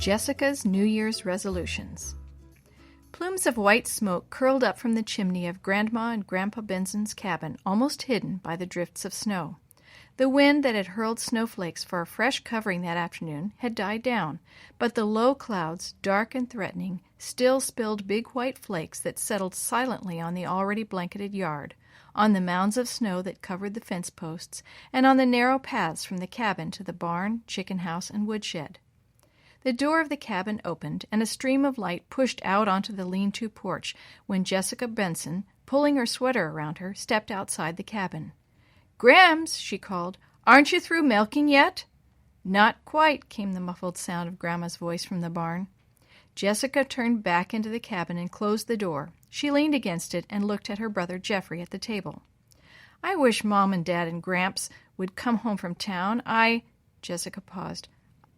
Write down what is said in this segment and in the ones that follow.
Jessica's New Year's resolutions. Plumes of white smoke curled up from the chimney of Grandma and Grandpa Benson's cabin, almost hidden by the drifts of snow. The wind that had hurled snowflakes for a fresh covering that afternoon had died down, but the low clouds, dark and threatening, still spilled big white flakes that settled silently on the already blanketed yard, on the mounds of snow that covered the fence posts, and on the narrow paths from the cabin to the barn, chicken house, and woodshed. The door of the cabin opened, and a stream of light pushed out onto the lean-to porch when Jessica Benson, pulling her sweater around her, stepped outside the cabin. "Grams," she called, "aren't you through milking yet?" "Not quite," came the muffled sound of Grandma's voice from the barn. Jessica turned back into the cabin and closed the door. She leaned against it and looked at her brother Jeffrey at the table. "I wish Mom and Dad and Gramps would come home from town. Jessica paused.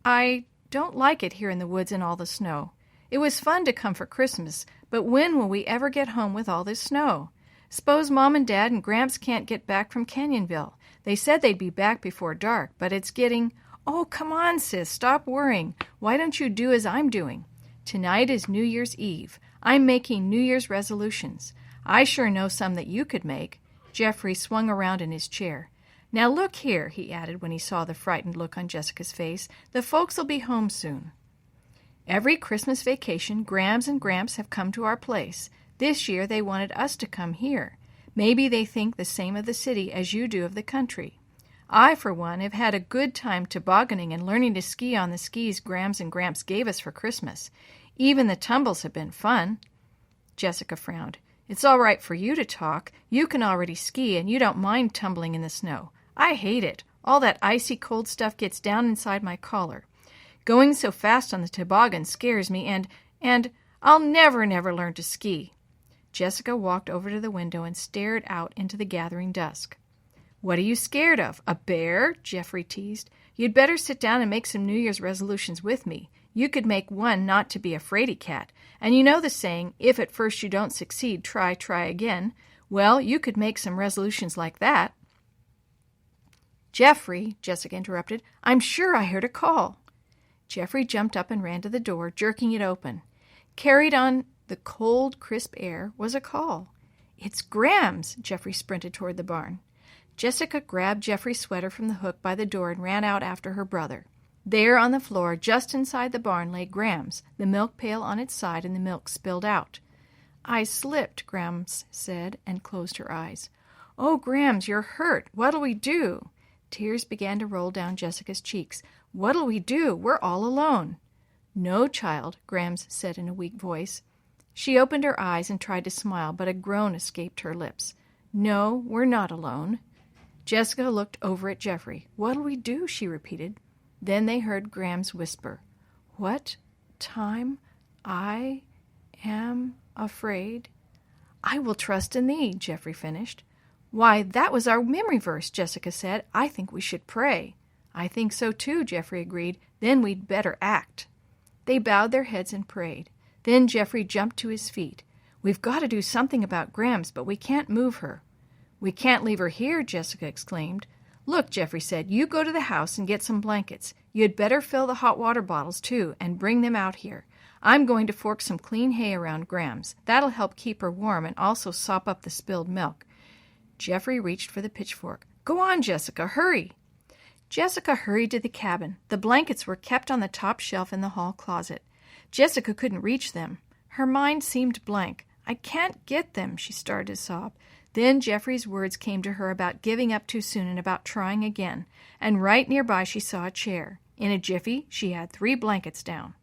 I don't like it here in the woods in all the snow. It was fun to come for Christmas, but when will we ever get home with all this snow? Suppose Mom and Dad and Gramps can't get back from Canyonville. They said they'd be back before dark, but it's getting... Oh, come on, sis, stop worrying. Why don't you do as I'm doing? Tonight is New Year's Eve. I'm making New Year's resolutions. I sure know some that you could make." Jeffrey swung around in his chair. "Now look here," he added when he saw the frightened look on Jessica's face, "the folks'll be home soon. Every Christmas vacation, Grams and Gramps have come to our place. This year they wanted us to come here. Maybe they think the same of the city as you do of the country. I, for one, have had a good time tobogganing and learning to ski on the skis Grams and Gramps gave us for Christmas. Even the tumbles have been fun." Jessica frowned. "It's all right for you to talk. You can already ski, and you don't mind tumbling in the snow. I hate it. All that icy cold stuff gets down inside my collar. Going so fast on the toboggan scares me, and I'll never learn to ski." Jessica walked over to the window and stared out into the gathering dusk. "What are you scared of? A bear?" Jeffrey teased. "You'd better sit down and make some New Year's resolutions with me. You could make one not to be a fraidy cat. And you know the saying, if at first you don't succeed, try again. Well, you could make some resolutions like that." "Jeffrey," Jessica interrupted, "I'm sure I heard a call." Jeffrey jumped up and ran to the door, jerking it open. Carried on the cold, crisp air was a call. "It's Grams!" Jeffrey sprinted toward the barn. Jessica grabbed Jeffrey's sweater from the hook by the door and ran out after her brother. There on the floor, just inside the barn, lay Grams, the milk pail on its side and the milk spilled out. "I slipped," Grams said, and closed her eyes. "Oh, Grams, you're hurt. What'll we do?" Tears began to roll down Jessica's cheeks. "What'll we do? We're all alone." "No, child," Grams said in a weak voice. She opened her eyes and tried to smile, but a groan escaped her lips. "No, we're not alone." Jessica looked over at Jeffrey. "What'll we do?" she repeated. Then they heard Grams whisper, "What time I am afraid." "I will trust in thee," Jeffrey finished. "Why, that was our memory verse," Jessica said. "I think we should pray." "I think so too," Jeffrey agreed. "Then we'd better act." They bowed their heads and prayed. Then Jeffrey jumped to his feet. "We've got to do something about Grams, but we can't move her." "We can't leave her here," Jessica exclaimed. "Look," Jeffrey said, "you go to the house and get some blankets. You'd better fill the hot water bottles, too, and bring them out here. I'm going to fork some clean hay around Grams. That'll help keep her warm and also sop up the spilled milk." Jeffrey reached for the pitchfork. "Go on, Jessica, hurry!" Jessica hurried to the cabin. The blankets were kept on the top shelf in the hall closet. Jessica couldn't reach them. Her mind seemed blank. "I can't get them," she started to sob. Then Jeffrey's words came to her about giving up too soon and about trying again. And right nearby she saw a chair. In a jiffy, she had 3 blankets down.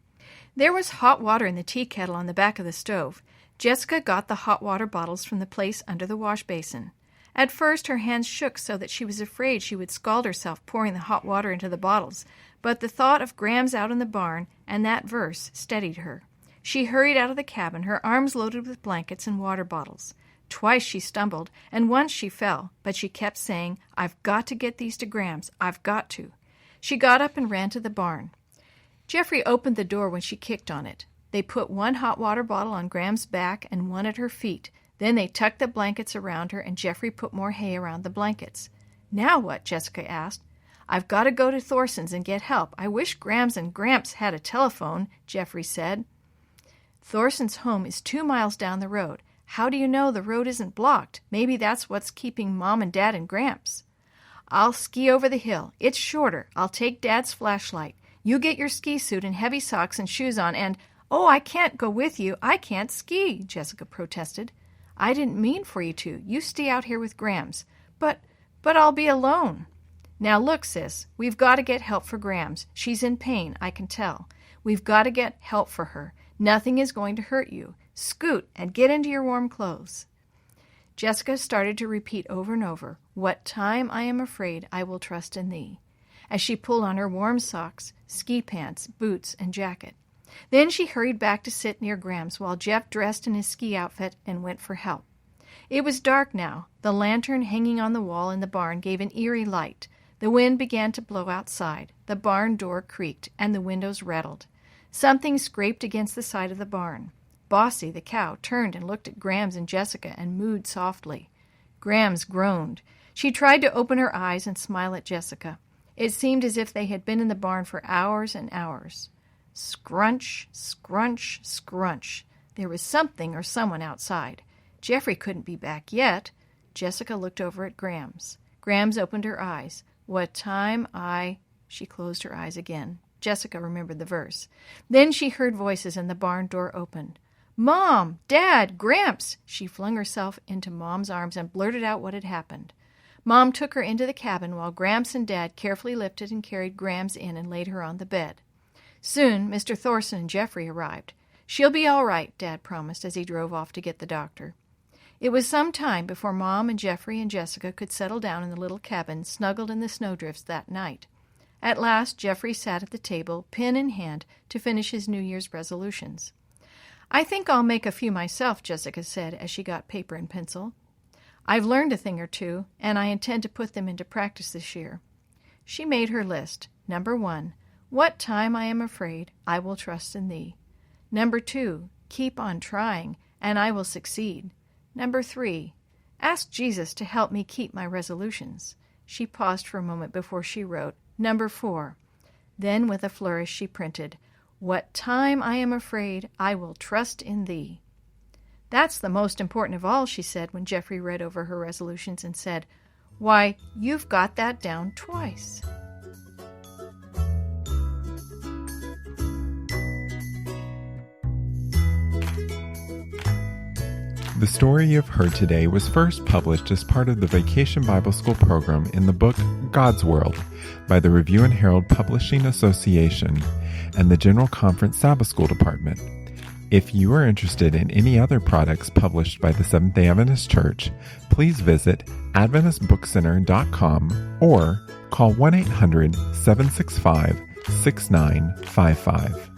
There was hot water in the tea kettle on the back of the stove. Jessica got the hot water bottles from the place under the wash basin. At first her hands shook so that she was afraid she would scald herself pouring the hot water into the bottles, but the thought of Grams out in the barn and that verse steadied her. She hurried out of the cabin, her arms loaded with blankets and water bottles. Twice she stumbled, and once she fell, but she kept saying, "I've got to get these to Grams. I've got to." She got up and ran to the barn. Jeffrey opened the door when she kicked on it. They put 1 hot water bottle on Grams' back and 1 at her feet. Then they tucked the blankets around her, and Jeffrey put more hay around the blankets. "Now what?" Jessica asked. I've got to go to Thorson's and get help. I wish Grams and Gramps had a telephone, Jeffrey said. Thorson's home is 2 miles down the road. How do you know the road isn't blocked? Maybe that's what's keeping Mom and Dad and Gramps. I'll ski over the hill. It's shorter. I'll take Dad's flashlight. You get your ski suit and heavy socks and shoes on and... Oh, I can't go with you. I can't ski, Jessica protested. I didn't mean for you to. You stay out here with Grams. But I'll be alone. Now look, sis, we've got to get help for Grams. She's in pain, I can tell. We've got to get help for her. Nothing is going to hurt you. Scoot and get into your warm clothes. Jessica started to repeat over and over, "What time I am afraid I will trust in thee," as she pulled on her warm socks, ski pants, boots, and jacket. Then she hurried back to sit near Grams while Jeff dressed in his ski outfit and went for help. It was dark now. The lantern hanging on the wall in the barn gave an eerie light. The wind began to blow outside. The barn door creaked, and the windows rattled. Something scraped against the side of the barn. Bossy, the cow, turned and looked at Grams and Jessica and mooed softly. Grams groaned. She tried to open her eyes and smile at Jessica. It seemed as if they had been in the barn for hours and hours. Scrunch, scrunch, scrunch. There was something or someone outside. Jeffrey couldn't be back yet. Jessica looked over at Grams. Grams opened her eyes. "What time She closed her eyes again. Jessica remembered the verse. Then she heard voices and the barn door opened. "Mom! Dad! Gramps!" She flung herself into Mom's arms and blurted out what had happened. Mom took her into the cabin while Gramps and Dad carefully lifted and carried Grams in and laid her on the bed. Soon Mr. Thorson and Jeffrey arrived. "She'll be all right," Dad promised as he drove off to get the doctor. It was some time before Mom and Jeffrey and Jessica could settle down in the little cabin snuggled in the snowdrifts that night. At last Jeffrey sat at the table, pen in hand, to finish his New Year's resolutions. "I think I'll make a few myself," Jessica said as she got paper and pencil. "I've learned a thing or two, and I intend to put them into practice this year." She made her list. Number 1, "What time I am afraid, I will trust in thee." Number 2, "Keep on trying, and I will succeed." Number 3, "Ask Jesus to help me keep my resolutions." She paused for a moment before she wrote, Number 4. Then with a flourish she printed, "What time I am afraid, I will trust in thee." "That's the most important of all," she said when Jeffrey read over her resolutions and said, "Why, you've got that down twice." The story you've heard today was first published as part of the Vacation Bible School program in the book God's World by the Review and Herald Publishing Association and the General Conference Sabbath School Department. If you are interested in any other products published by the Seventh-day Adventist Church, please visit AdventistBookCenter.com or call 1-800-765-6955.